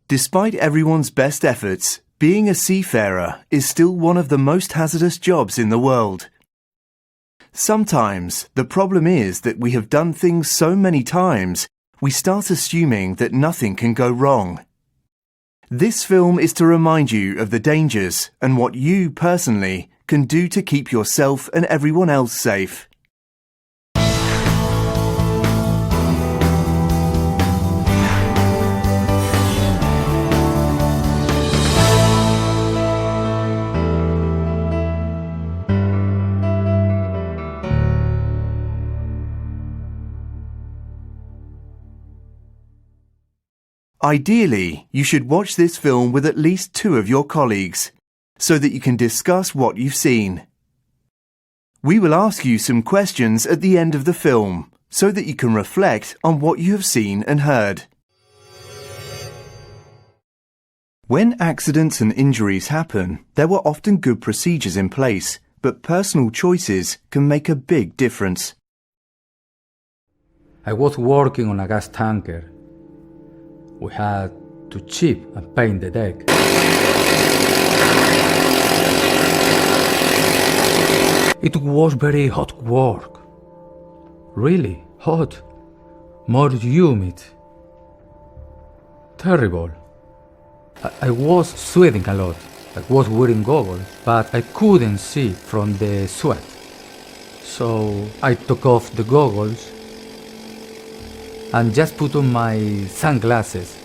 Despite everyone's best efforts, being a seafarer is still one of the most hazardous jobs in the world. Sometimes the problem is that we have done things so many times, we start assuming that nothing can go wrong. This film is to remind you of the dangers and what you, personally, can do to keep yourself and everyone else safe. Ideally, you should watch this film with at least 2 of your colleagues, so that you can discuss what you've seen. We will ask you some questions at the end of the film, so that you can reflect on what you have seen and heard. When accidents and injuries happen, there were often good procedures in place, but personal choices can make a big difference. I was working on a gas tanker. We had to chip and paint the deck. It was very hot work. Really hot. More humid. Terrible. I was sweating a lot. I was wearing goggles, but I couldn't see from the sweat. So I took off the goggles and just put on my sunglasses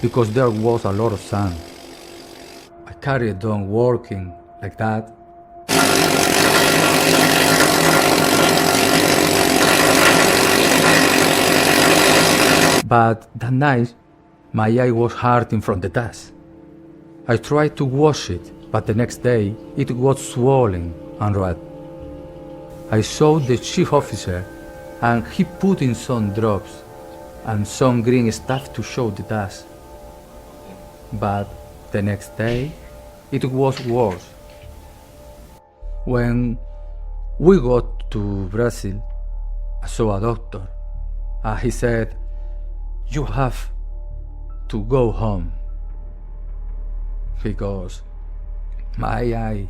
because there was a lot of sun. I carried on working like that. But that night, my eye was hurting from the dust. I tried to wash it, but the next day it was swollen and red. I saw the chief officer and he put in some drops and some green stuff to show the dust. But the next day, it was worse. When we got to Brazil, I saw a doctor. He said, "You have to go home," because my eye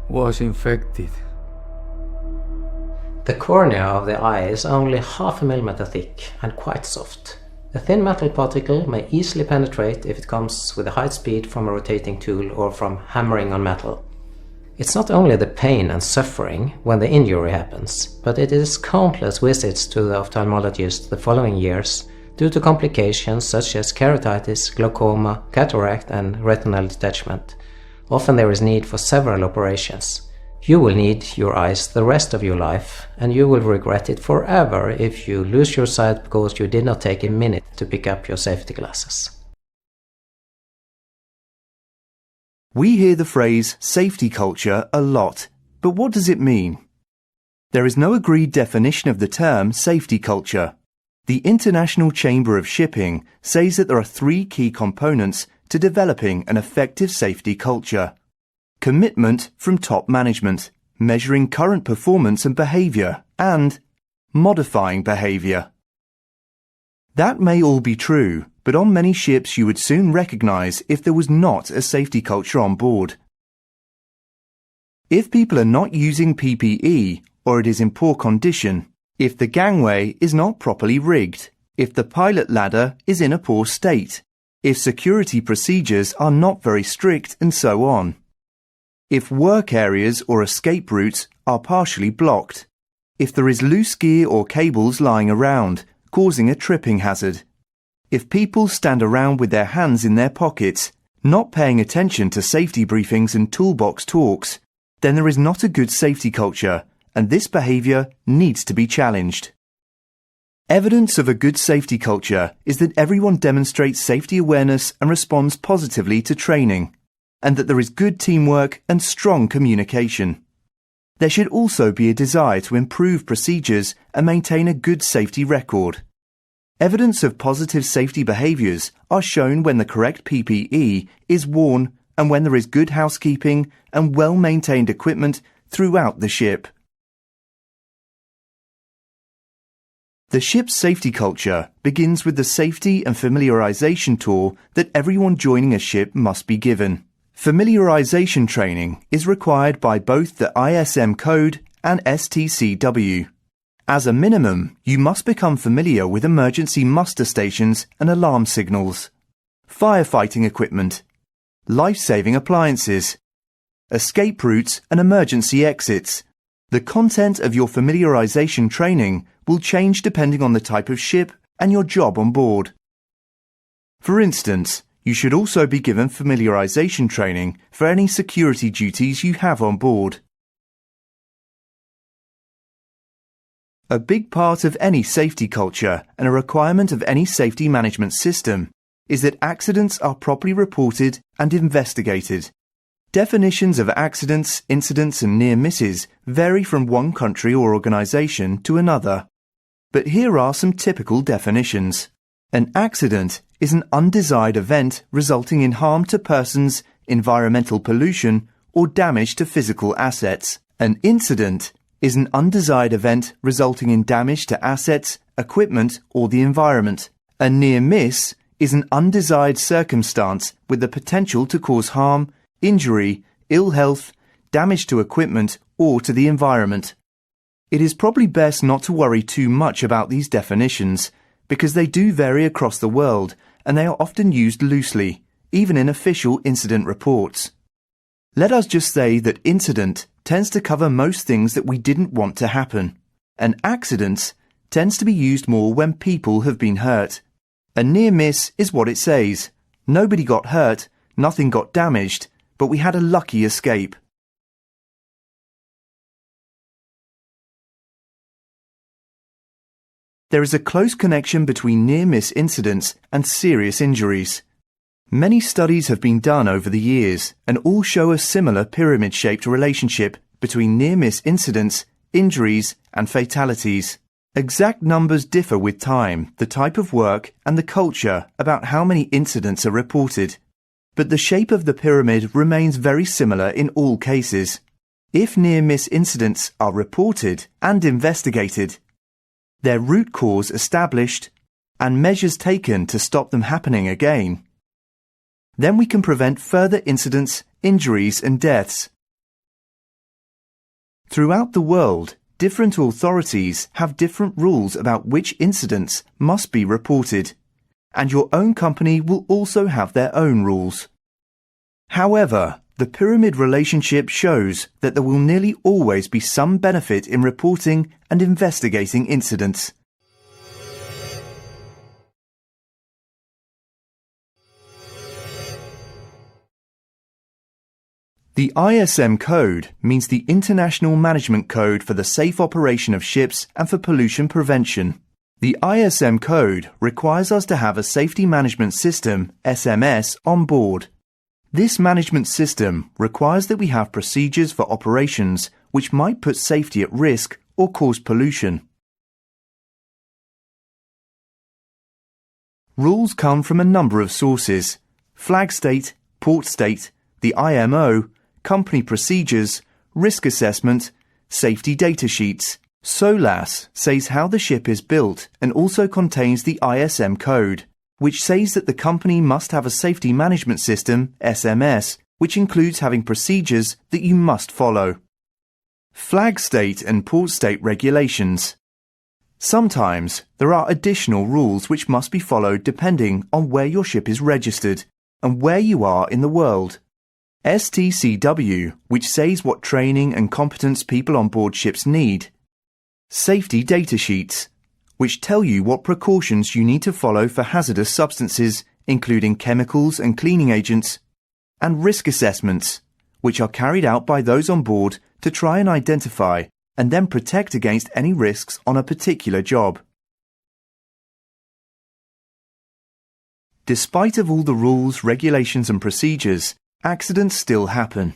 was infected. The cornea of the eye is only 0.5 millimeter thick and quite soft. The thin metal particle may easily penetrate if it comes with a high speed from a rotating tool or from hammering on metal. It's not only the pain and suffering when the injury happens, but it is countless visits to the ophthalmologist the following years due to complications such as keratitis, glaucoma, cataract and retinal detachment. Often there is need for several operations. You will need your eyes the rest of your life, and you will regret it forever if you lose your sight because you did not take a minute to pick up your safety glasses. We hear the phrase safety culture a lot, but what does it mean? There is no agreed definition of the term safety culture. The International Chamber of Shipping says that there are 3 key components to developing an effective safety culture. Commitment from top management, measuring current performance and behaviour, and modifying behaviour. That may all be true, but on many ships you would soon recognise if there was not a safety culture on board. If people are not using PPE, or it is in poor condition, if the gangway is not properly rigged, if the pilot ladder is in a poor state, if security procedures are not very strict, and so on. If work areas or escape routes are partially blocked, if there is loose gear or cables lying around, causing a tripping hazard, if people stand around with their hands in their pockets, not paying attention to safety briefings and toolbox talks, then there is not a good safety culture, and this behaviour needs to be challenged. Evidence of a good safety culture is that everyone demonstrates safety awareness and responds positively to training, and that there is good teamwork and strong communication. There should also be a desire to improve procedures and maintain a good safety record. Evidence of positive safety behaviours are shown when the correct PPE is worn and when there is good housekeeping and well-maintained equipment throughout the ship. The ship's safety culture begins with the safety and familiarization tour that everyone joining a ship must be given. Familiarization training is required by both the ISM code and STCW. As a minimum, you must become familiar with emergency muster stations and alarm signals, firefighting equipment, life-saving appliances, escape routes and emergency exits. The content of your familiarization training will change depending on the type of ship and your job on board. For instance, you should also be given familiarization training for any security duties you have on board. A big part of any safety culture and a requirement of any safety management system is that accidents are properly reported and investigated. Definitions of accidents, incidents and near misses vary from one country or organisation to another. But here are some typical definitions. An accident is an undesired event resulting in harm to persons, environmental pollution or damage to physical assets. An incident is an undesired event resulting in damage to assets, equipment or the environment. A near miss is an undesired circumstance with the potential to cause harm, injury, ill health, damage to equipment or to the environment. It is probably best not to worry too much about these definitions because they do vary across the world and they are often used loosely, even in official incident reports. Let us just say that incident tends to cover most things that we didn't want to happen, and accidents tends to be used more when people have been hurt. A near miss is what it says. Nobody got hurt, nothing got damaged, but we had a lucky escape. There is a close connection between near-miss incidents and serious injuries. Many studies have been done over the years and all show a similar pyramid-shaped relationship between near-miss incidents, injuries and fatalities. Exact numbers differ with time, the type of work and the culture about how many incidents are reported. But the shape of the pyramid remains very similar in all cases. If near-miss incidents are reported and investigated, their root cause established, and measures taken to stop them happening again, then we can prevent further incidents, injuries and deaths. Throughout the world, different authorities have different rules about which incidents must be reported, and your own company will also have their own rules. However, the pyramid relationship shows that there will nearly always be some benefit in reporting and investigating incidents. The ISM code means the International Management Code for the safe operation of ships and for pollution prevention. The ISM code requires us to have a safety management system, SMS, on board. This management system requires that we have procedures for operations which might put safety at risk or cause pollution. Rules come from a number of sources: flag state, port state, the IMO, company procedures, risk assessment, safety data sheets. SOLAS says how the ship is built and also contains the ISM code, which says that the company must have a safety management system, SMS, which includes having procedures that you must follow. Flag state and port state regulations. Sometimes there are additional rules which must be followed depending on where your ship is registered and where you are in the world. STCW, which says what training and competence people on board ships need. Safety data sheets, which tell you what precautions you need to follow for hazardous substances, including chemicals and cleaning agents, and risk assessments, which are carried out by those on board to try and identify and then protect against any risks on a particular job. Despite of all the rules, regulations and procedures, accidents still happen.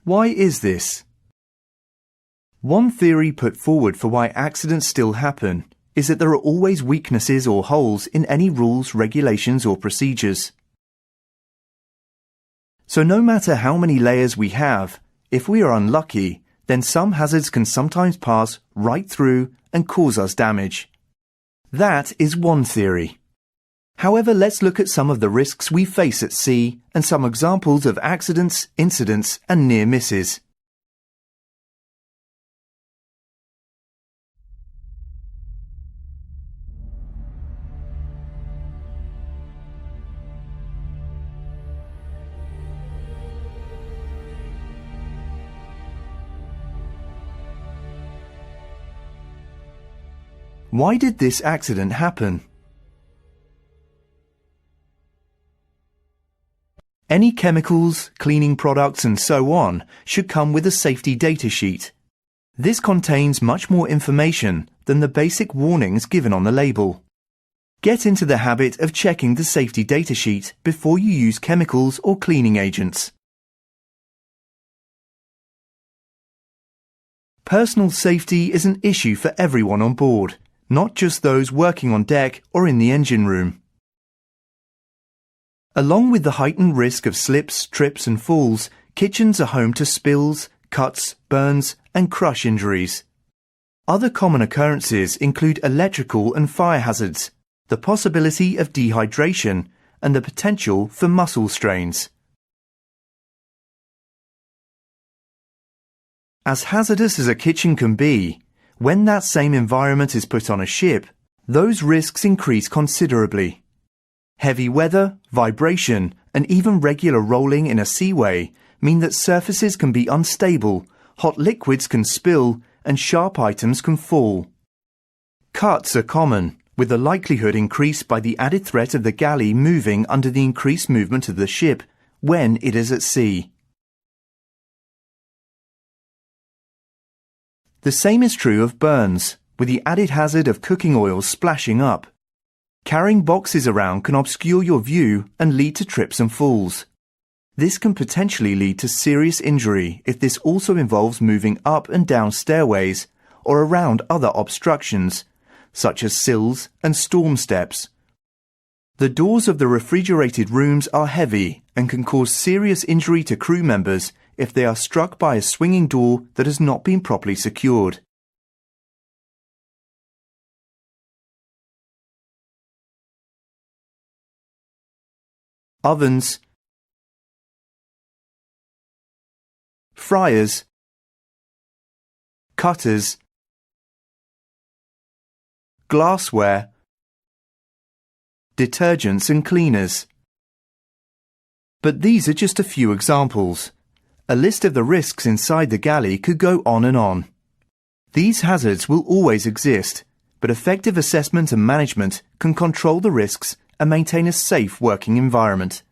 Why is this? One theory put forward for why accidents still happen is that there are always weaknesses or holes in any rules, regulations or procedures. So no matter how many layers we have, if we are unlucky, then some hazards can sometimes pass right through and cause us damage. That is one theory. However, let's look at some of the risks we face at sea and some examples of accidents, incidents, and near misses. Why did this accident happen? Any chemicals, cleaning products and so on should come with a safety data sheet. This contains much more information than the basic warnings given on the label. Get into the habit of checking the safety data sheet before you use chemicals or cleaning agents. Personal safety is an issue for everyone on board, not just those working on deck or in the engine room. Along with the heightened risk of slips, trips and falls, kitchens are home to spills, cuts, burns and crush injuries. Other common occurrences include electrical and fire hazards, the possibility of dehydration and the potential for muscle strains. As hazardous as a kitchen can be, when that same environment is put on a ship, those risks increase considerably. Heavy weather, vibration, and even regular rolling in a seaway mean that surfaces can be unstable, hot liquids can spill, and sharp items can fall. Cuts are common, with the likelihood increased by the added threat of the galley moving under the increased movement of the ship when it is at sea. The same is true of burns, with the added hazard of cooking oil splashing up. Carrying boxes around can obscure your view and lead to trips and falls. This can potentially lead to serious injury if this also involves moving up and down stairways or around other obstructions, such as sills and storm steps. The doors of the refrigerated rooms are heavy and can cause serious injury to crew members if they are struck by a swinging door that has not been properly secured. Ovens, fryers, cutters, glassware, detergents and cleaners. But these are just a few examples. A list of the risks inside the galley could go on and on. These hazards will always exist, but effective assessment and management can control the risks and maintain a safe working environment.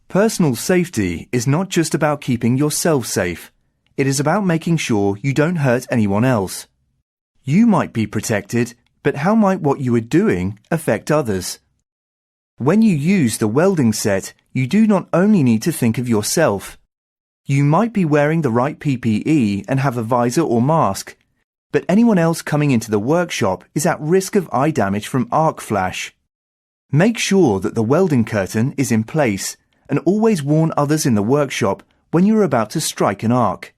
Personal safety is not just about keeping yourself safe. It is about making sure you don't hurt anyone else. You might be protected, but how might what you are doing affect others? When you use the welding set, you do not only need to think of yourself. You might be wearing the right PPE and have a visor or mask, but anyone else coming into the workshop is at risk of eye damage from arc flash. Make sure that the welding curtain is in place and always warn others in the workshop when you are about to strike an arc.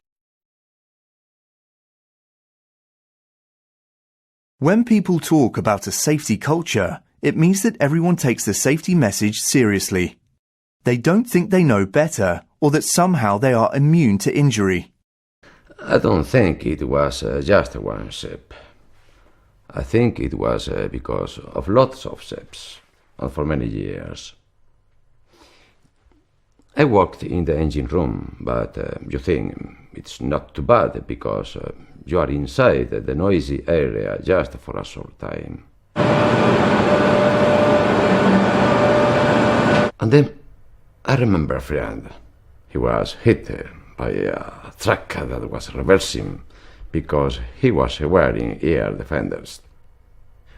When people talk about a safety culture, it means that everyone takes the safety message seriously. They don't think they know better or that somehow they are immune to injury. I don't think it was just one ship. I think it was because of lots of ships, and for many years. I worked in the engine room, but you think it's not too bad because you are inside the noisy area just for a short time. And then I remember a friend. He was hit by a truck that was reversing because he was wearing ear defenders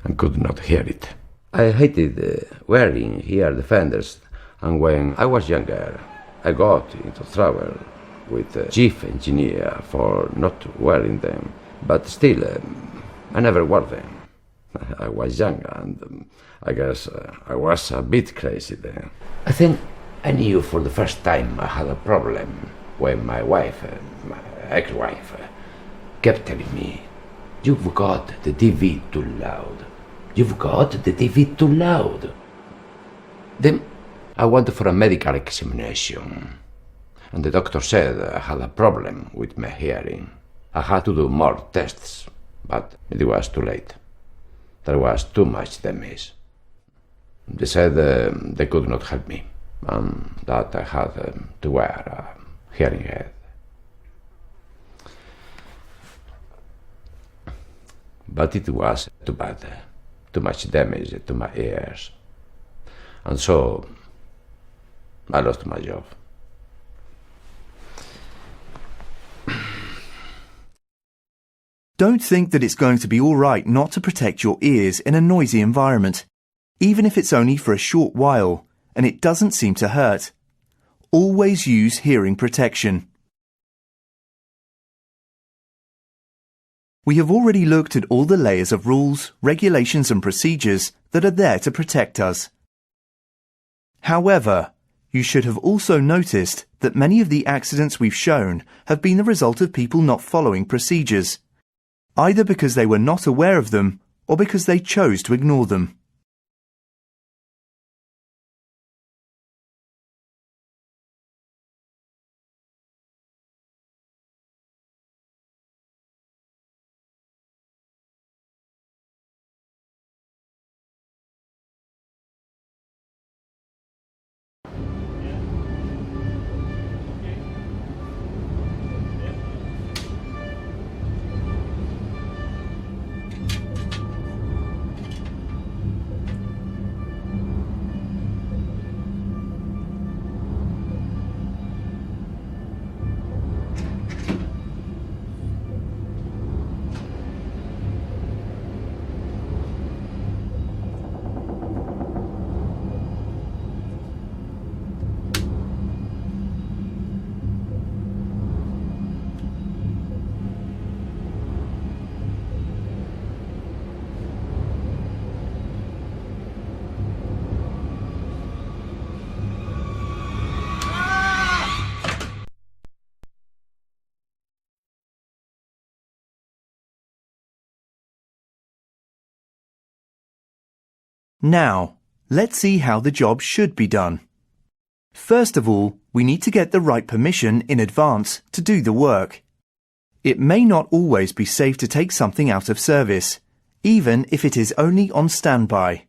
and could not hear it. I hated wearing ear defenders, and when I was younger I got into trouble with the chief engineer for not wearing them, but still I never wore them. I was young and I guess I was a bit crazy then. I think I knew for the first time I had a problem when my wife, my ex-wife, kept telling me, "You've got the TV too loud. You've got the TV too loud." Then I went for a medical examination, and the doctor said I had a problem with my hearing. I had to do more tests, but it was too late. There was too much damage. They said they could not help me, and that I had to wear a hearing aid. But it was too bad, too much damage to my ears. And so I lost my job. Don't think that it's going to be all right not to protect your ears in a noisy environment, even if it's only for a short while and it doesn't seem to hurt. Always use hearing protection. We have already looked at all the layers of rules, regulations and procedures that are there to protect us. However, you should have also noticed that many of the accidents we've shown have been the result of people not following procedures, either because they were not aware of them or because they chose to ignore them. Now, let's see how the job should be done. First of all, we need to get the right permission in advance to do the work. It may not always be safe to take something out of service, even if it is only on standby.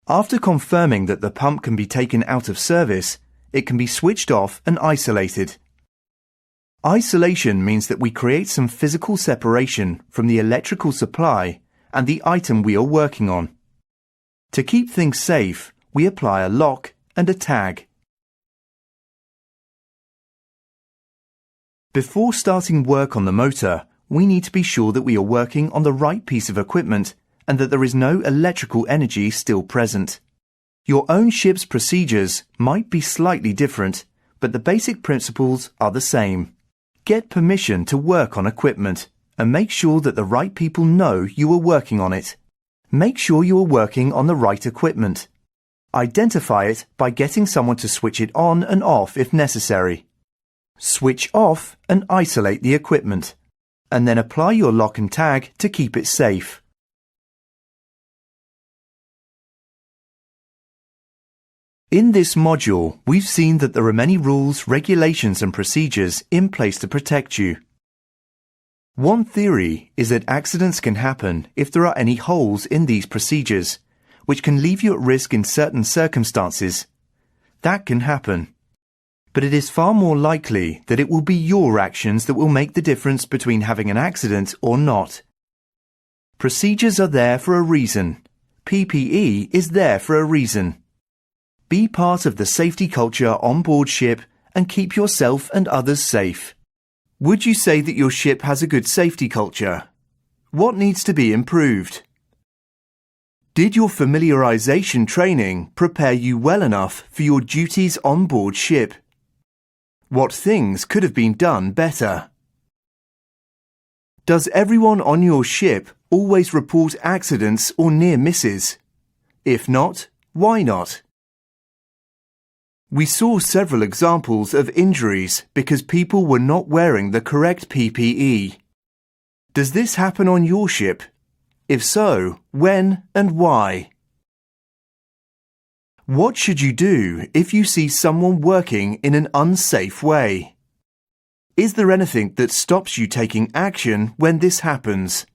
After confirming that the pump can be taken out of service, it can be switched off and isolated. Isolation means that we create some physical separation from the electrical supply and the item we are working on. To keep things safe, we apply a lock and a tag. Before starting work on the motor, we need to be sure that we are working on the right piece of equipment and that there is no electrical energy still present. Your own ship's procedures might be slightly different, but the basic principles are the same. Get permission to work on equipment and make sure that the right people know you are working on it. Make sure you are working on the right equipment. Identify it by getting someone to switch it on and off if necessary. Switch off and isolate the equipment, and then apply your lock and tag to keep it safe. In this module, we've seen that there are many rules, regulations and procedures in place to protect you. One theory is that accidents can happen if there are any holes in these procedures, which can leave you at risk in certain circumstances. That can happen. But it is far more likely that it will be your actions that will make the difference between having an accident or not. Procedures are there for a reason. PPE is there for a reason. Be part of the safety culture on board ship and keep yourself and others safe. Would you say that your ship has a good safety culture? What needs to be improved? Did your familiarization training prepare you well enough for your duties on board ship? What things could have been done better? Does everyone on your ship always report accidents or near misses? If not, why not? We saw several examples of injuries because people were not wearing the correct PPE. Does this happen on your ship? If so, when and why? What should you do if you see someone working in an unsafe way? Is there anything that stops you taking action when this happens?